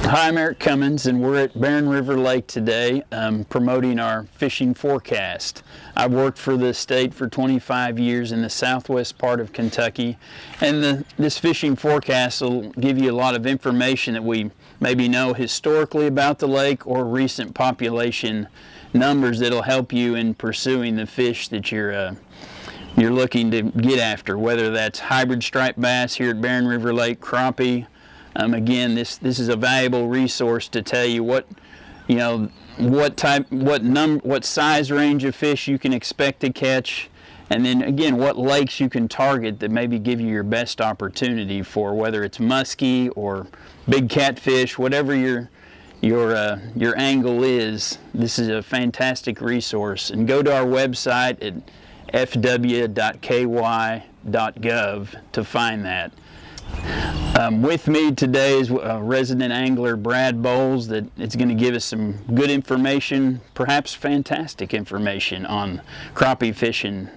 Hi, I'm Eric Cummins, and we're at Barren River Lake today promoting our fishing forecast. I've worked for the state for 25 years in the southwest part of Kentucky, and this fishing forecast will give you a lot of information that we maybe know historically about the lake or recent population numbers that'll help you in pursuing the fish that you're looking to get after, whether that's hybrid striped bass here at Barren River Lake, crappie. Again, this is a valuable resource to tell you what size range of fish you can expect to catch, and then again what lakes you can target that maybe give you your best opportunity for, whether it's muskie or big catfish, whatever your angle is. This is a fantastic resource. And go to our website at fw.ky.gov to find that. With me today is resident angler Brad Bowles that is going to give us some good information, perhaps fantastic information on crappie fishing,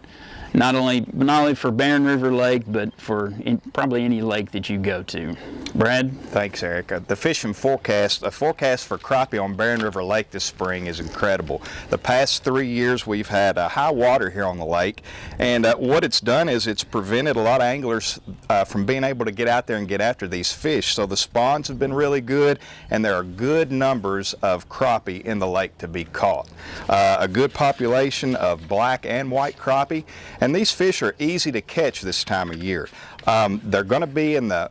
not only for Barren River Lake, but for probably any lake that you go to. Brad? Thanks, Eric. The fishing forecast, a forecast for crappie on Barren River Lake this spring is incredible. The past 3 years we've had high water here on the lake, and what it's done is it's prevented a lot of anglers from being able to get out there and get after these fish. So the spawns have been really good, and there are good numbers of crappie in the lake to be caught. A good population of black and white crappie, and these fish are easy to catch this time of year. They're going to be in the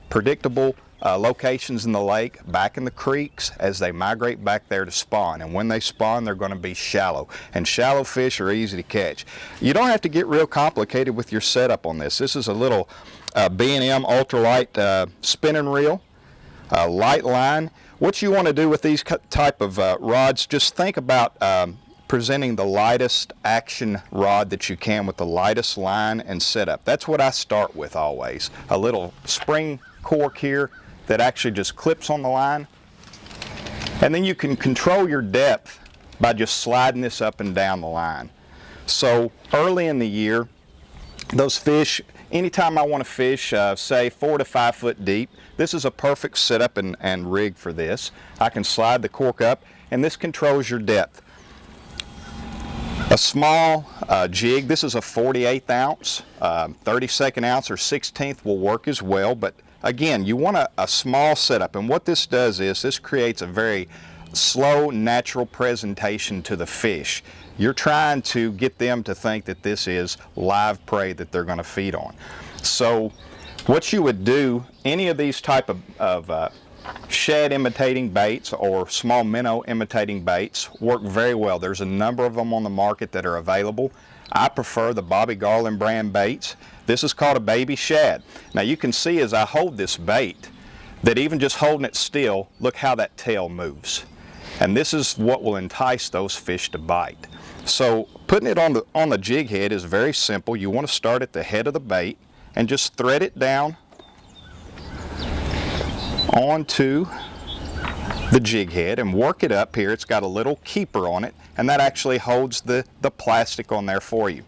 predictable locations in the lake, back in the creeks as they migrate back there to spawn. And when they spawn, they're going to be shallow. And shallow fish are easy to catch. You don't have to get real complicated with your setup on this. This is a little B&M ultralight spinning reel, light line. What you want to do with these type of rods, just think about presenting the lightest action rod that you can with the lightest line and setup. That's what I start with always. A little spring cork here that actually just clips on the line. And then you can control your depth by just sliding this up and down the line. So early in the year, those fish, anytime I want to fish, say 4 to 5 foot deep, this is a perfect setup and rig for this. I can slide the cork up, and this controls your depth. A small jig, this is a 48th ounce, 32nd ounce or 16th will work as well, but again, you want a small setup, and what this does is this creates a very slow, natural presentation to the fish. You're trying to get them to think that this is live prey that they're going to feed on. So what you would do, any of these type of shad imitating baits or small minnow imitating baits work very well. There's a number of them on the market that are available. I prefer the Bobby Garland brand baits. This is called a baby shad. Now you can see as I hold this bait that even just holding it still, look how that tail moves. And this is what will entice those fish to bite. So putting it on the jig head is very simple. You want to start at the head of the bait and just thread it down onto the jig head and work it up here. It's got a little keeper on it, and that actually holds the plastic on there for you.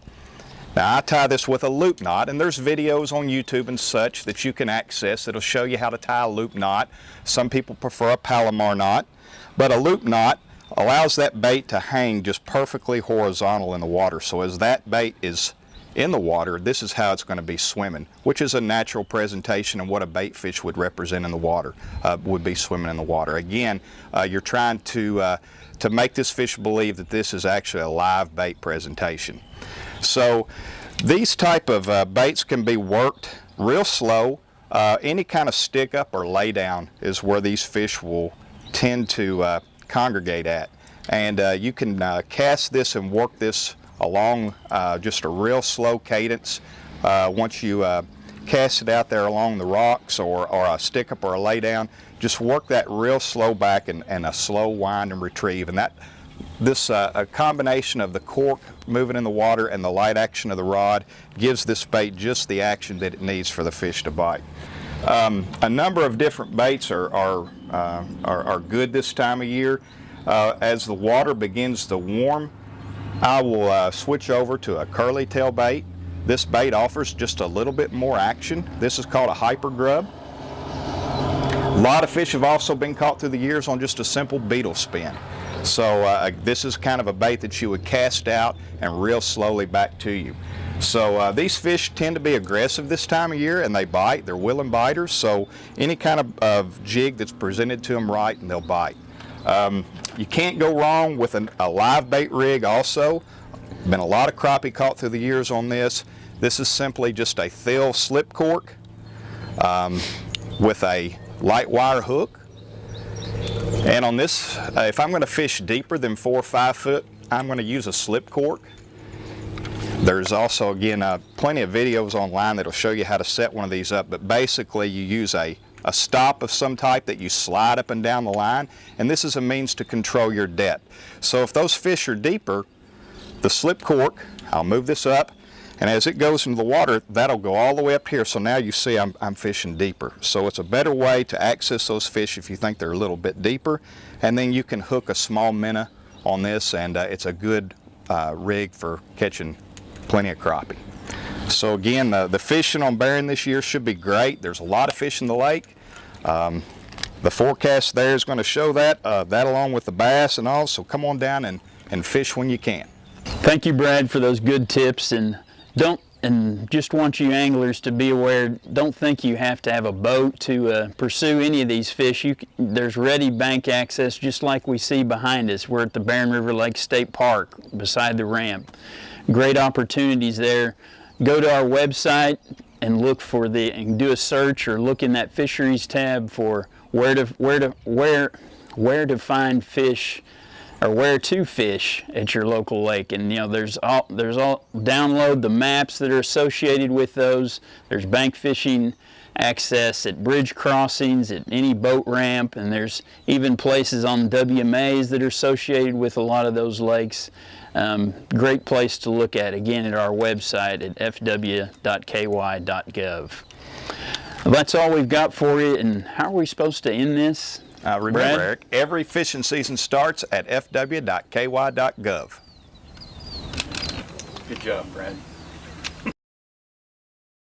Now I tie this with a loop knot, and there's videos on YouTube and such that you can access that'll show you how to tie a loop knot. Some people prefer a Palomar knot, but a loop knot allows that bait to hang just perfectly horizontal in the water. So as that bait is in the water, this is how it's going to be swimming, which is a natural presentation of what a bait fish would represent in the water, would be swimming in the water. Again, you're trying to make this fish believe that this is actually a live bait presentation. So these type of baits can be worked real slow. Any kind of stick up or lay down is where these fish will tend to congregate at. And you can cast this and work this along just a real slow cadence. Once you cast it out there along the rocks or a stick up or a lay down, just work that real slow back and a slow wind and retrieve. And a combination of the cork moving in the water and the light action of the rod gives this bait just the action that it needs for the fish to bite. A number of different baits are good this time of year. As the water begins to warm, I will switch over to a curly tail bait. This bait offers just a little bit more action. This is called a hyper grub. A lot of fish have also been caught through the years on just a simple beetle spin. So this is kind of a bait that you would cast out and reel slowly back to you. So these fish tend to be aggressive this time of year, and they bite. They're willing biters, so any kind of jig that's presented to them right, and they'll bite. You can't go wrong with a live bait rig also. Been a lot of crappie caught through the years on this. This is simply just a thill slip cork with a light wire hook. And on this, if I'm going to fish deeper than 4 or 5 foot, I'm going to use a slip cork. There's also, again, plenty of videos online that'll show you how to set one of these up, but basically you use a stop of some type that you slide up and down the line, and this is a means to control your depth. So if those fish are deeper, the slip cork, I'll move this up, and as it goes into the water, that'll go all the way up here. So now you see I'm fishing deeper. So it's a better way to access those fish if you think they're a little bit deeper. And then you can hook a small minnow on this, and it's a good rig for catching plenty of crappie. So again, the fishing on Barren this year should be great. There's a lot of fish in the lake. The forecast there is going to show that, that along with the bass and all. So come on down and fish when you can. Thank you, Brad, for those good tips, and just want you anglers to be aware, don't think you have to have a boat to pursue any of these fish. There's ready bank access, just like we see behind us. We're at the Barren River Lake State Park beside the ramp. Great opportunities there. Go to our website and look for and do a search, or look in that fisheries tab for where to find fish, or where to fish at your local lake. And download the maps that are associated with those. There's bank fishing access at bridge crossings, at any boat ramp, and there's even places on WMAs that are associated with a lot of those lakes. Great place to look at, again, at our website at fw.ky.gov. Well, that's all we've got for you, and how are we supposed to end this? Remember, Brad? Eric, every fishing season starts at fw.ky.gov. Good job, Brad.